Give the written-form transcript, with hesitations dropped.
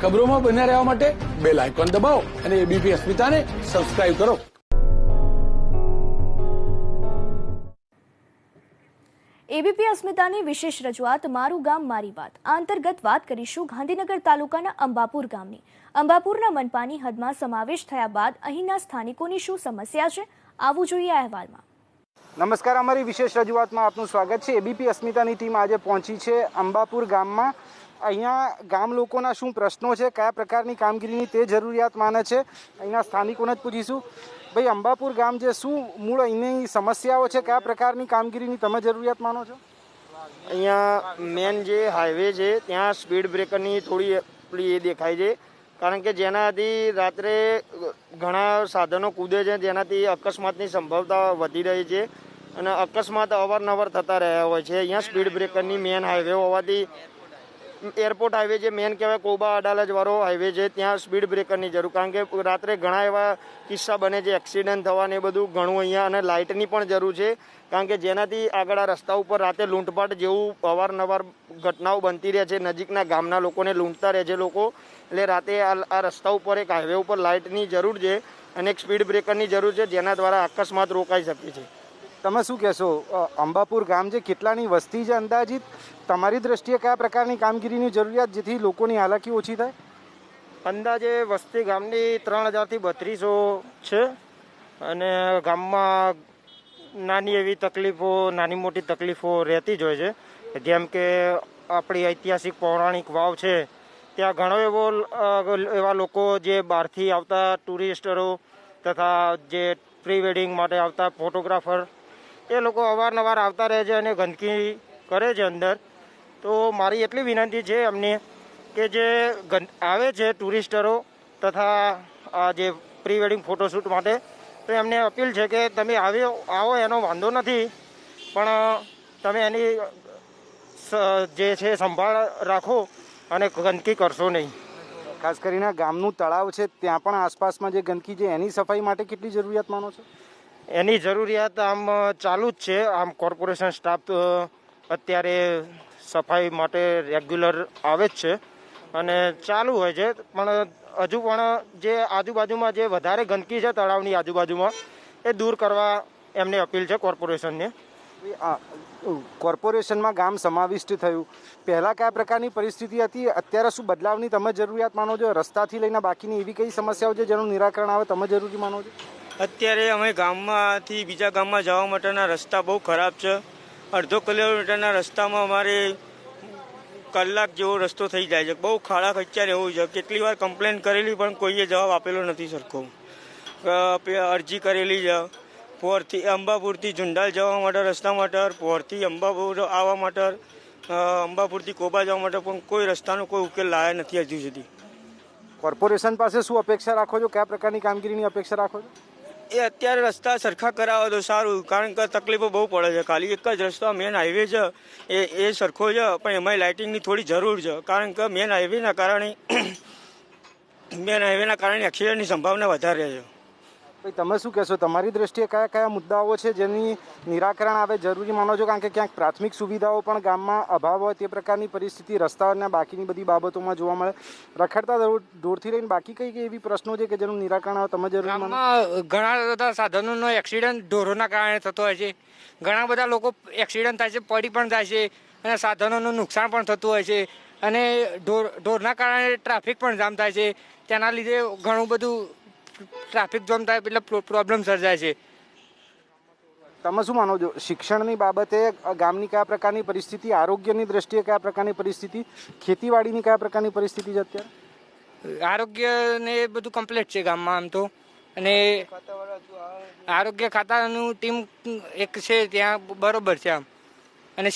ખબરોમાં બન્યા રહેવા માટે બેલ આઇકોન દબાવો અને એબીપી અસ્મિતાને સબસ્ક્રાઇબ કરો. એબીપી અસ્મિતાની વિશેષ રજૂઆત મારું ગામ મારી વાત. આ અંતર્ગત વાત કરીશું ગાંધીનગર તાલુકાના અંબાપુર ગામની. અંબાપુરના મનપાની હદમાં સમાવેશ થયા બાદ અહીંના સ્થાનિકોની શું સમસ્યા છે, આવું જોઈએ આ અહેવાલમાં. નમસ્કાર, અમારી વિશેષ રજૂઆતમાં આપનું સ્વાગત છે. એબીપી અસ્મિતાની ટીમ આજે પહોંચી છે અંબાપુર ગામમાં. અહીંયા ગામ લોકોના શું પ્રશ્નો છે, કયા પ્રકારની કામગીરીની તે જરૂરિયાત માને છે, અહીંના સ્થાનિકોને જ પૂછીશું. ભાઈ, અંબાપુર ગામ જે શું મૂળ અહીંની સમસ્યાઓ છે, કયા પ્રકારની કામગીરીની તમે જરૂરિયાત માનો છો? અહીંયા મેન જે હાઈવે છે ત્યાં સ્પીડ બ્રેકરની થોડી પેલી એ દેખાય છે, કારણ કે જેનાથી રાત્રે ઘણા સાધનો કૂદે છે, જેનાથી અકસ્માતની સંભાવના વધી રહી છે અને અકસ્માત અવારનવાર થતા રહ્યા હોય છે. અહીંયા સ્પીડ બ્રેકરની મેન હાઈવે હોવાથી એરપોર્ટ હાઈવે જે મેન કહેવાય કોબા અડાલજવાળો હાઈવે છે ત્યાં સ્પીડ બ્રેકરની જરૂર, કારણ કે રાત્રે ઘણા એવા કિસ્સા બને છે, એક્સિડન્ટ થવાને એ બધું ઘણું અહીંયા, અને લાઇટની પણ જરૂર છે, કારણ કે જેનાથી આગળ આ રસ્તા ઉપર રાતે લૂંટપાટ જેવું અવારનવાર ઘટનાઓ બનતી રહે છે. નજીકના ગામના લોકોને લૂંટતા રહે છે લોકો, એટલે રાતે આ રસ્તા ઉપર એક હાઈવે ઉપર લાઇટની જરૂર છે અને એક સ્પીડ બ્રેકરની જરૂર છે, જેના દ્વારા અકસ્માત રોકાઈ શકે છે. તમે શું કહેશો? અંબાપુર ગામ જે કેટલાની વસ્તી છે અંદાજિત, તમારી દ્રષ્ટિએ કયા પ્રકારની કામગીરીની જરૂરિયાત જેથી લોકોની હાલાકી ઓછી થાય? અંદાજે વસ્તી ગામની 3000 થી 3200 છે અને ગામમાં નાની એવી તકલીફો, નાની મોટી તકલીફો રહેતી જ હોય છે. જેમ કે આપણી ઐતિહાસિક પૌરાણિક વાવ છે, ત્યાં ઘણો એવા લોકો જે બહારથી આવતા ટુરિસ્ટરો તથા જે પ્રી વેડિંગ માટે આવતા ફોટોગ્રાફર, એ લોકો અવારનવાર આવતા રહે છે અને ગંદકી કરે છે અંદર. તો મારી એટલી વિનંતી છે અમને કે જે આવે છે ટુરિસ્ટરો તથા આ જે પ્રી વેડિંગ ફોટોશૂટ માટે, તો એમને અપીલ છે કે તમે આવો એનો વાંધો નથી, પણ તમે એની જે છે સંભાળ રાખો અને ગંદકી કરશો નહીં. ખાસ કરીને ગામનું તળાવ છે ત્યાં પણ આસપાસમાં જે ગંદકી છે એની સફાઈ માટે કેટલી જરૂરિયાત માનો છો? એની જરૂરિયાત આમ ચાલુ જ છે. આમ કોર્પોરેશન સ્ટાફ અત્યારે સફાઈ માટે રેગ્યુલર આવે જ છે અને ચાલુ હોય છે, પણ હજુ પણ જે આજુબાજુમાં જે વધારે ગંદકી છે તળાવની આજુબાજુમાં, એ દૂર કરવા એમને અપીલ છે કોર્પોરેશનને. કોર્પોરેશનમાં ગામ સમાવિષ્ટ થયું, પહેલાં કયા પ્રકારની પરિસ્થિતિ હતી, અત્યારે શું બદલાવની તમે જરૂરિયાત માનો છો? રસ્તાથી લઈને બાકીની એવી કઈ સમસ્યાઓ છે જેનું નિરાકરણ આવે તમે જરૂરી માનો છો? અત્યારે અમે ગામમાંથી બીજા ગામમાં જવા માટેના રસ્તા બહુ ખરાબ છે. અડધો કિલોમીટરના રસ્તામાં અમારે કલાક જેવો રસ્તો થઈ જાય છે. બહુ ખાડા ખચ્ચર એવું છે. કેટલી વાર કમ્પ્લેન કરેલી પણ કોઈએ જવાબ આપેલો નથી સરખો. અરજી કરેલી છે પોરથી અંબાપુરથી ઝુંડાલ જવા માટે રસ્તા માટે, પોરથી અંબાપુર આવવા માટે, અંબાપુરથી કોબા જવા માટે, પણ કોઈ રસ્તાનો કોઈ ઉકેલ લાયા નથી હજુ સુધી. કોર્પોરેશન પાસે શું અપેક્ષા રાખો છો? કયા પ્રકારની કામગીરીની અપેક્ષા રાખો છો? એ અત્યારે રસ્તા સરખા કરાવો તો સારું, કારણ કે તકલીફો બહુ પડે છે. ખાલી એક જ રસ્તો મેન હાઈવે છે એ સરખો છે, પણ એમાં લાઇટિંગની થોડી જરૂર છે, કારણ કે મેન હાઈવેના કારણે એક્સિડન્ટની સંભાવના વધારે છે. ભાઈ, તમે શું કહેશો? તમારી દ્રષ્ટિએ કયા કયા મુદ્દાઓ છે જેની નિરાકરણ આવે જરૂરી માનો છો? કારણ કે ક્યાંક પ્રાથમિક સુવિધાઓ પણ ગામમાં અભાવ હોય તે પ્રકારની પરિસ્થિતિ રસ્તાઓના બાકીની બધી બાબતોમાં જોવા મળે. રખડતા ઢોરથી લઈને બાકી કઈ કઈ એવી પ્રશ્નો છે કે જેનું નિરાકરણ આવે તમે જરૂરી માનો? ઘણા બધા સાધનોનો એક્સિડન્ટ ઢોરોના કારણે થતો હોય છે. ઘણા બધા લોકો એક્સિડન્ટ થાય છે, પડી પણ થાય છે અને સાધનોનું નુકસાન પણ થતું હોય છે, અને ઢોરના કારણે ટ્રાફિક પણ જામ થાય છે. તેના લીધે ઘણું બધું ટ્રાફિક જામ થાય એટલે પ્રોબ્લેમ સર્જાય છે. તમે શું માનો છો શિક્ષણની બાબતે ગામની કયા પ્રકારની પરિસ્થિતિ, આરોગ્યની દ્રષ્ટિએ કયા પ્રકારની પરિસ્થિતિ, ખેતીવાડીની કયા પ્રકારની પરિસ્થિતિ છે અત્યારે? આરોગ્ય ને બધું કમ્પ્લીટ છે ગામમાં આમ તો, અને આરોગ્ય ખાતાનું ટીમ એક છે ત્યાં બરોબર છે આમ, અને